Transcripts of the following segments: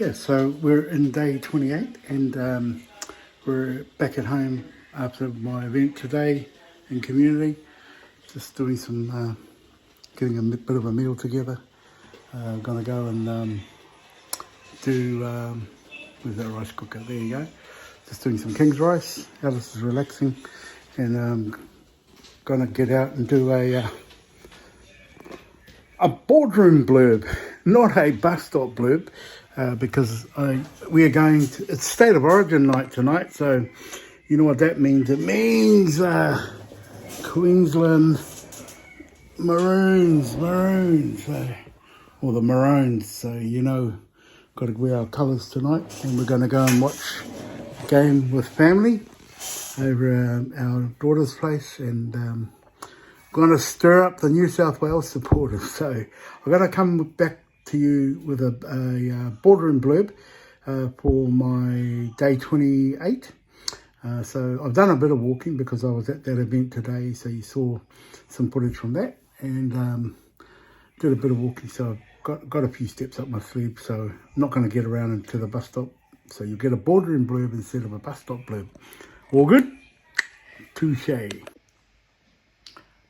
Yeah, so we're in day 28 and we're back at home after my event today in community. Just doing getting a bit of a meal together. Gonna go and do, where's that rice cooker? There you go. Just doing some King's rice. Alice is relaxing and gonna get out and do a boardroom blurb, not a bus stop blurb, because we are going to, it's State of Origin night tonight, so you know what that means. It means Queensland Maroons, or the Maroons, so you know, got to wear our colours tonight, and we're going to go and watch a game with family over our daughter's place, and going to stir up the New South Wales supporters. So I'm going to come back to you with a boardroom blurb for my day 28. So I've done a bit of walking because I was at that event today, so you saw some footage from that, and did a bit of walking, so I've got a few steps up my sleeve, so I'm not going to get around into the bus stop, so you get a boardroom blurb instead of a bus stop blurb. All good? Touche.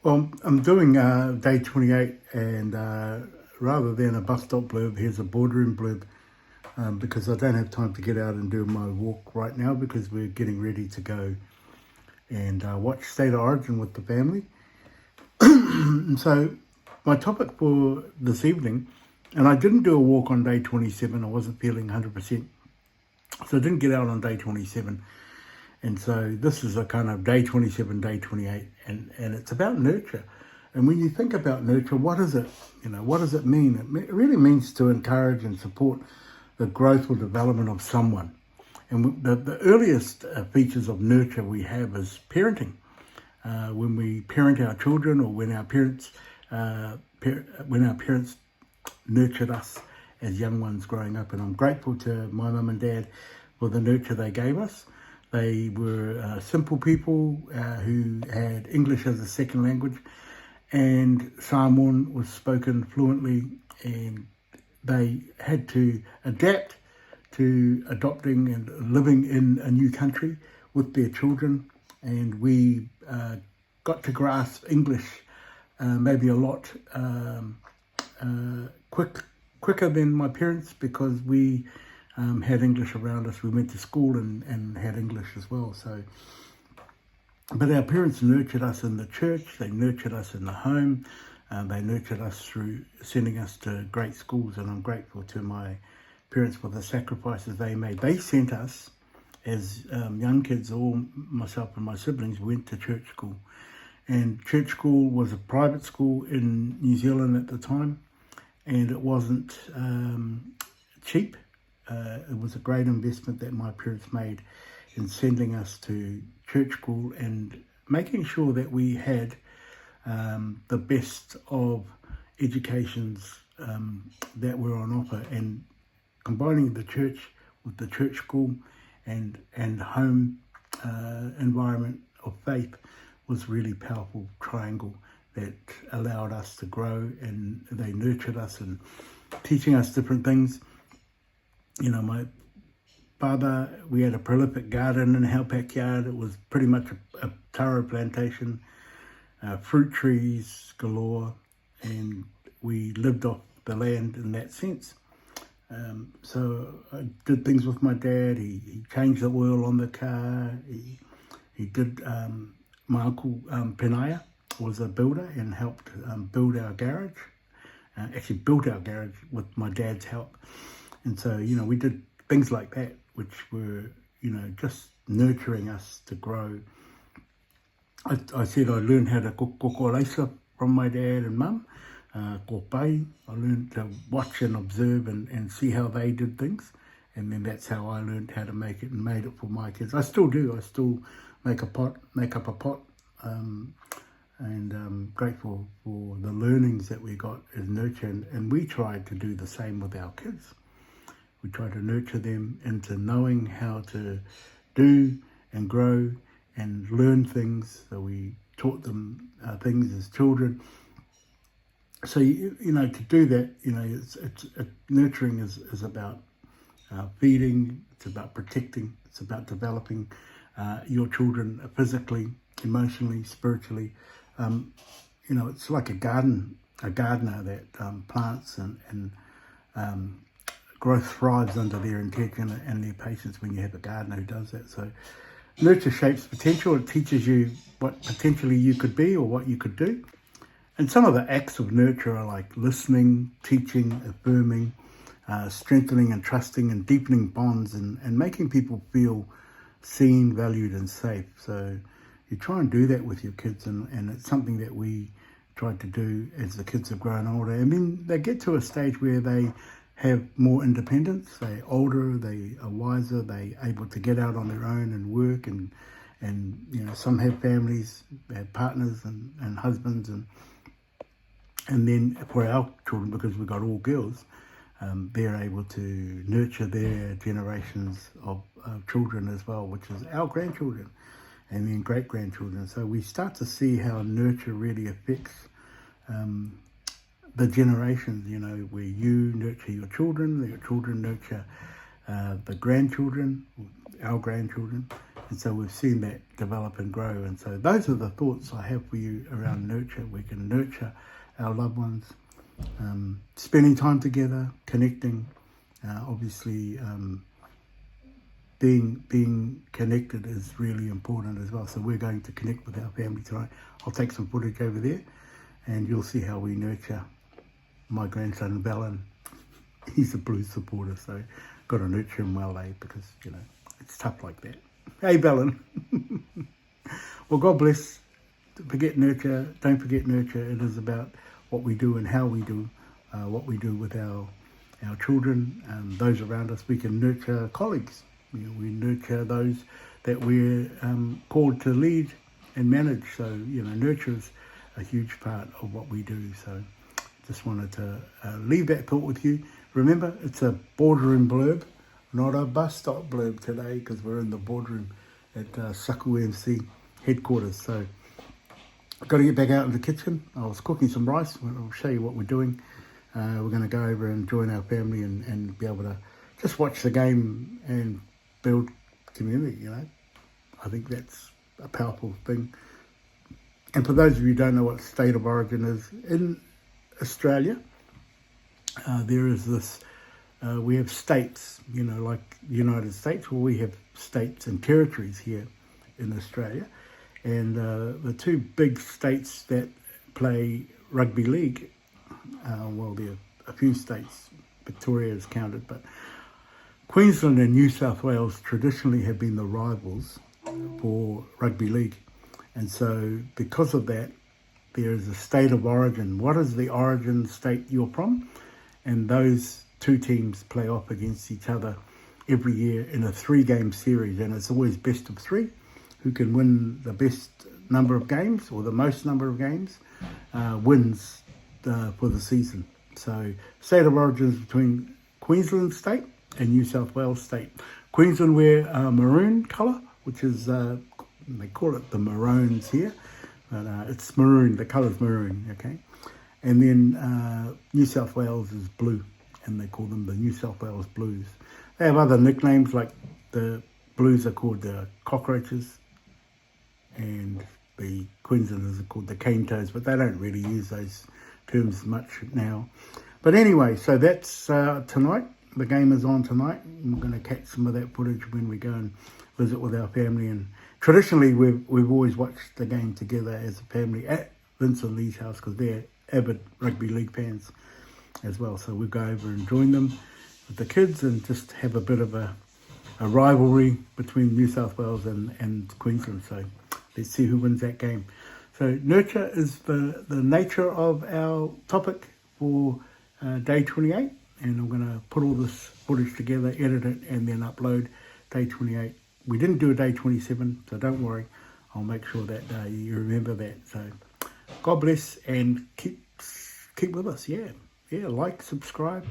Well, I'm doing day 28, and rather than a bus stop blurb, here's a boardroom blurb, because I don't have time to get out and do my walk right now because we're getting ready to go and watch State of Origin with the family. And so my topic for this evening, and I didn't do a walk on day 27, I wasn't feeling 100%, so I didn't get out on day 27. And so this is a kind of day 27, day 28, and it's about nurture. And when you think about nurture, what is it? You know, what does it mean? It really means to encourage and support the growth or development of someone. And the earliest features of nurture we have is parenting. When we parent our children, or when our parents nurtured us as young ones growing up. And I'm grateful to my mum and dad for the nurture they gave us. They were simple people who had English as a second language, and Samoan was spoken fluently, and they had to adapt to adopting and living in a new country with their children, and we got to grasp English maybe a lot quicker than my parents, because we had English around us. We went to school and had English as well. So, but our parents nurtured us in the church. They nurtured us in the home. They nurtured us through sending us to great schools. And I'm grateful to my parents for the sacrifices they made. They sent us as young kids, all myself and my siblings went to church school. And church school was a private school in New Zealand at the time, and it wasn't cheap. It was a great investment that my parents made in sending us to church school and making sure that we had the best of educations that were on offer, and combining the church with the church school and home environment of faith was really powerful triangle that allowed us to grow, and they nurtured us and teaching us different things. You know, my father, we had a prolific garden in our backyard. It was pretty much a taro plantation, fruit trees galore, and we lived off the land in that sense. So I did things with my dad. He changed the oil on the car. He did, my uncle Penaya was a builder and helped build our garage. Actually built our garage with my dad's help. And so, you know, we did things like that, which were, you know, just nurturing us to grow. I said I learned how to cook kokoreisa from my dad and mum. Ko pai. I learned to watch and observe and see how they did things. And then that's how I learned how to make it and made it for my kids. I still do. I still make up a pot. And I'm grateful for the learnings that we got as nurture. And we tried to do the same with our kids. We try to nurture them into knowing how to do and grow and learn things. So we taught them things as children. So, you know, to do that, you know, nurturing is about feeding, it's about protecting, it's about developing your children physically, emotionally, spiritually. It's like a gardener that plants and growth thrives under their intention and their patience when you have a gardener who does that. So nurture shapes potential. It teaches you what potentially you could be or what you could do. And some of the acts of nurture are like listening, teaching, affirming, strengthening and trusting and deepening bonds and making people feel seen, valued and safe. So you try and do that with your kids, and it's something that we tried to do as the kids have grown older. And then they get to a stage where they have more independence, they're older, they are wiser, they're able to get out on their own and work and some have families, they have partners and husbands and then for our children, because we've got all girls, they're able to nurture their generations of children as well, which is our grandchildren and then great-grandchildren. So we start to see how nurture really affects the generations, where you nurture your children nurture the grandchildren, our grandchildren. And so we've seen that develop and grow. And so those are the thoughts I have for you around nurture. We can nurture our loved ones, spending time together, connecting, obviously being connected is really important as well. So we're going to connect with our family tonight. I'll take some footage over there and you'll see how we nurture my grandson Ballin. He's a blues supporter, so got to nurture him well, because it's tough like that. Hey Ballin. Well, God bless. Don't forget nurture. It is about what we do and how we do what we do with our children and those around us. We can nurture colleagues. We nurture those that we're called to lead and manage. So nurture is a huge part of what we do. So just wanted to leave that thought with you. Remember, it's a boardroom blurb, not a bus stop blurb today, because we're in the boardroom at Saku MC headquarters. So I've got to get back out in the kitchen. I was cooking some rice. I'll show you what we're doing. We're going to go over and join our family and be able to just watch the game and build community, I think that's a powerful thing. And for those of you who don't know what state of origin is, in Australia, there is this, we have states, like the United States, where we have states and territories here in Australia. And the two big states that play rugby league, well, there are a few states, Victoria is counted, but Queensland and New South Wales traditionally have been the rivals for rugby league. And so because of that, there is a state of origin. What is the origin state you're from? And those two teams play off against each other every year in a 3-game series. And it's always best of 3. Who can win the best number of games or the most number of games wins for the season. So state of origin is between Queensland state and New South Wales state. Queensland wear maroon colour, which is, they call it the Maroons here, but it's maroon, the colour's maroon, okay? And then New South Wales is blue, and they call them the New South Wales Blues. They have other nicknames, like the Blues are called the Cockroaches, and the Queenslanders are called the Cane Toes, but they don't really use those terms much now. But anyway, so that's tonight. The game is on tonight. We're going to catch some of that footage when we go and visit with our family. And traditionally, we've always watched the game together as a family at Vince and Lee's house, because they're avid rugby league fans as well. So we'll go over and join them with the kids and just have a bit of a rivalry between New South Wales and Queensland. So let's see who wins that game. So nurture is the nature of our topic for day 28. And I'm going to put all this footage together, edit it, and then upload day 28. We didn't do a day 27, so don't worry. I'll make sure that you remember that. So God bless, and keep with us. Yeah, like, subscribe,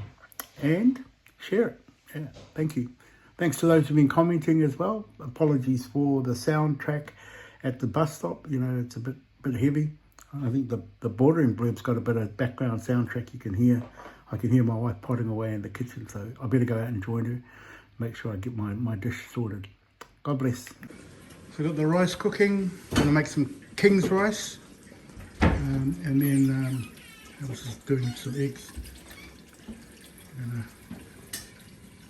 and share it. Yeah, thank you. Thanks to those who've been commenting as well. Apologies for the soundtrack at the bus stop. It's a bit heavy. I think the bordering blurb's got a bit of background soundtrack you can hear. I can hear my wife potting away in the kitchen, so I better go out and join her, make sure I get my dish sorted. God bless. So I've got the rice cooking. I'm going to make some King's rice. And then I was just doing some eggs. I'm going to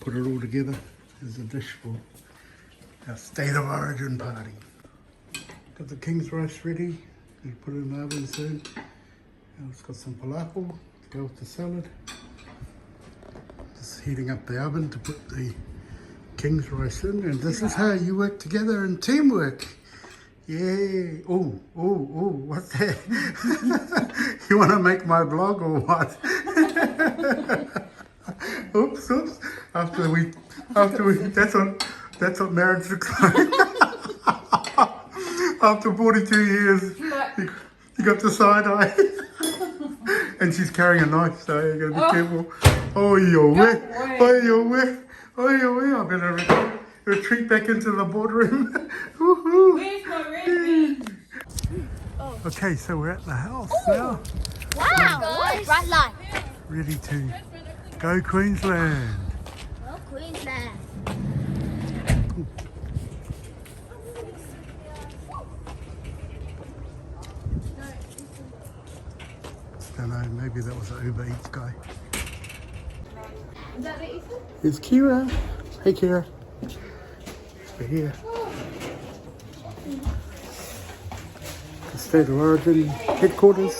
put it all together as a dish for our State of Origin party. Got the King's rice ready. We'll put it in the oven soon. And it's got some falafel to go with the salad. Just heating up the oven to put the King's rice in. And this is how you work together in teamwork. Yeah. Oh, what's that? You want to make my vlog or what? Oops. After we, that's what marriage looks like. After 42 years, you got the side eye. And she's carrying a knife, so you gotta be careful. Oh, you're wet. I better retreat back into the boardroom. Where's my red bean? Okay, so we're at the house now. Wow! Bright light. Ready to go Queensland. Oh, Queensland. Don't know, maybe that was an Uber Eats guy. Is that the Ethan? It's Kira. Hey, Kira. We're here. The State of Origin headquarters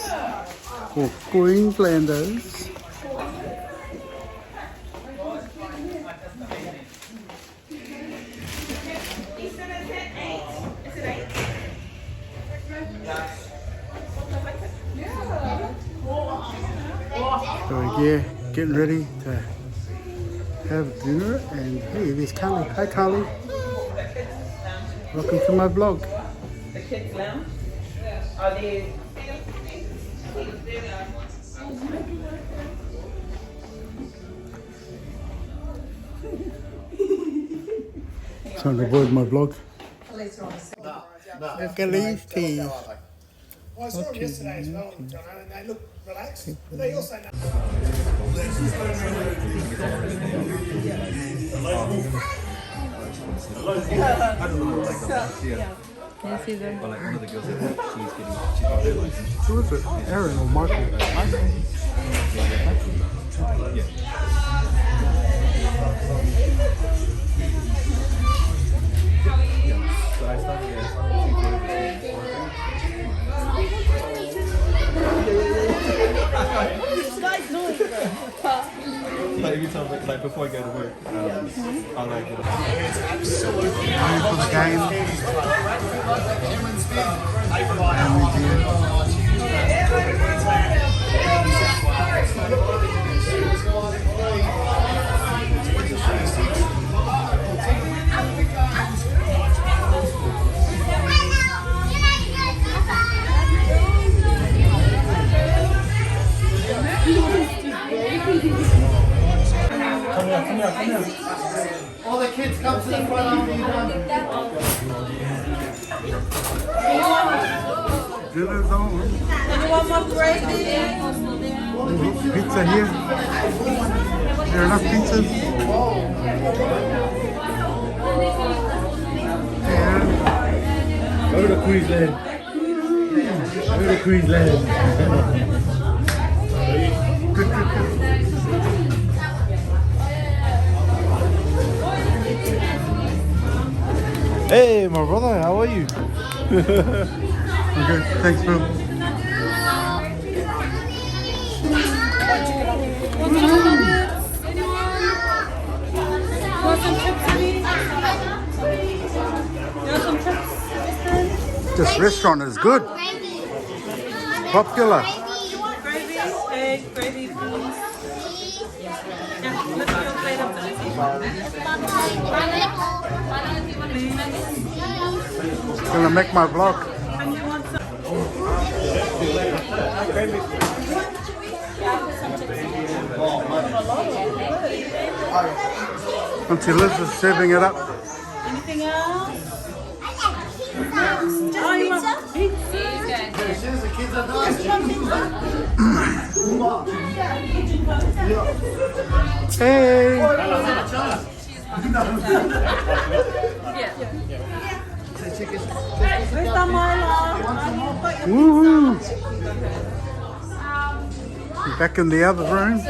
for Queenslanders. So we're here getting ready to have dinner, and hey, there's Carly. Hi, Carly. Welcome to my vlog. The kids' lounge? Are they? Trying to avoid my vlog. Look at these teeth. I saw them yesterday as well, and they look relaxed. But they also know. Who is it? Aaron or Michael? Like every time, like before I go to work, I like it. Ready for the game. All the kids come to the front after you're done. Dinner's on. You want more gravy? Pizza here. There are enough pizzas. And Go to Queensland. Go to Queensland. good. Hey, my brother, how are you? Okay, thanks, Phil. Want some chips, honey? You want some chips? This restaurant is good. Popular. Gravy, egg, gravy, please. Yeah, lift your plate up to the Gonna make my vlog. And you want some? Auntie Liz is serving it up. Anything else? Oh, you want pizza? Congratulations, the kids are done. Hey! Where's the Milo? Woohoo! Back in the other room.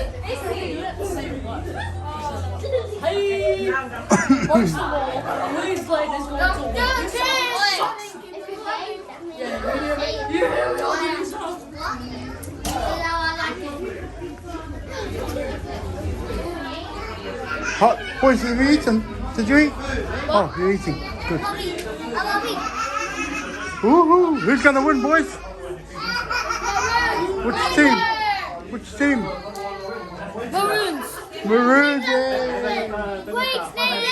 Hot boys, have you eaten? Did you eat? Oh, you're eating. Good. Woohoo! Who's gonna win, boys? Which team? Which team? Maroons. Maroons! Yay! Queensland.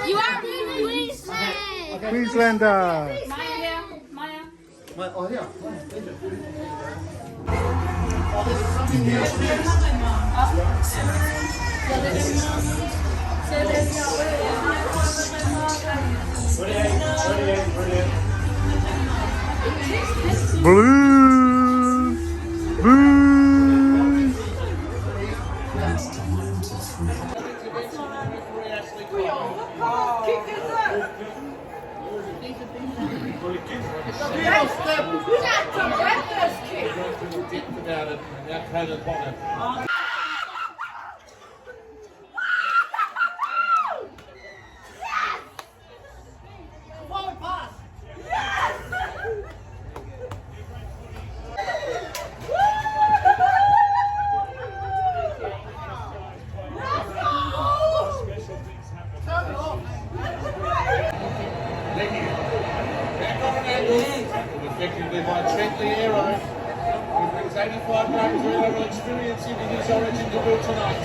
You are Queensland. Queenslander! Oh, yeah. Blues! Blues! Effectively by Trent the Aero, who brings 85 grams of aero experience into his origin debut tonight.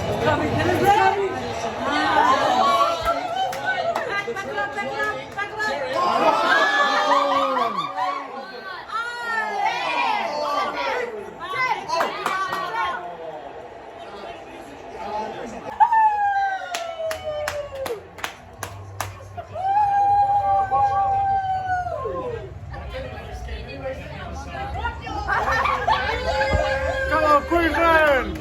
Come on, Queensland!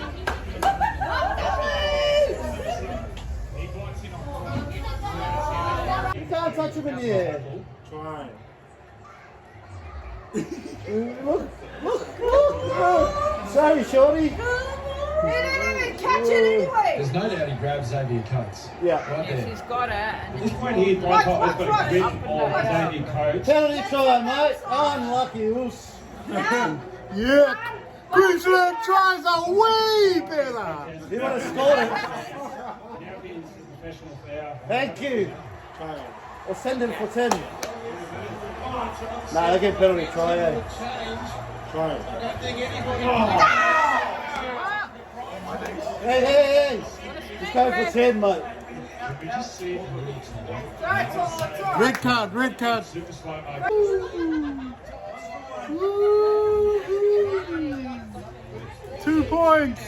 You can't touch him in the air. Try. Look. Sorry, Shorty. There's no doubt he grabs Xavier Coates. Yeah. Right there. He's got it. And This point here, Drypot has got a grip of Xavier Coates. Penalty try, mate. Unlucky, Us. Yeah! Queensland tries are way better! He would have scored it. Now he is a professional foul. Thank you. Or send him for 10. Nah, they get penalty try, eh? Hey. He's going for 10, mate. We just see it. Red card. Super slow motion. 2 points!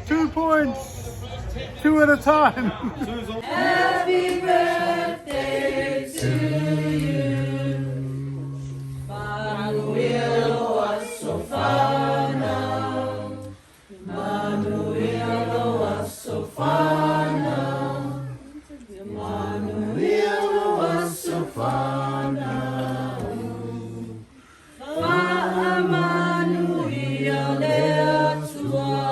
2 points! 2 at a time! happy birthday to you. Manuel was so far now. Manuel was so far now. Manuel was so far now. Far Manuel there to all.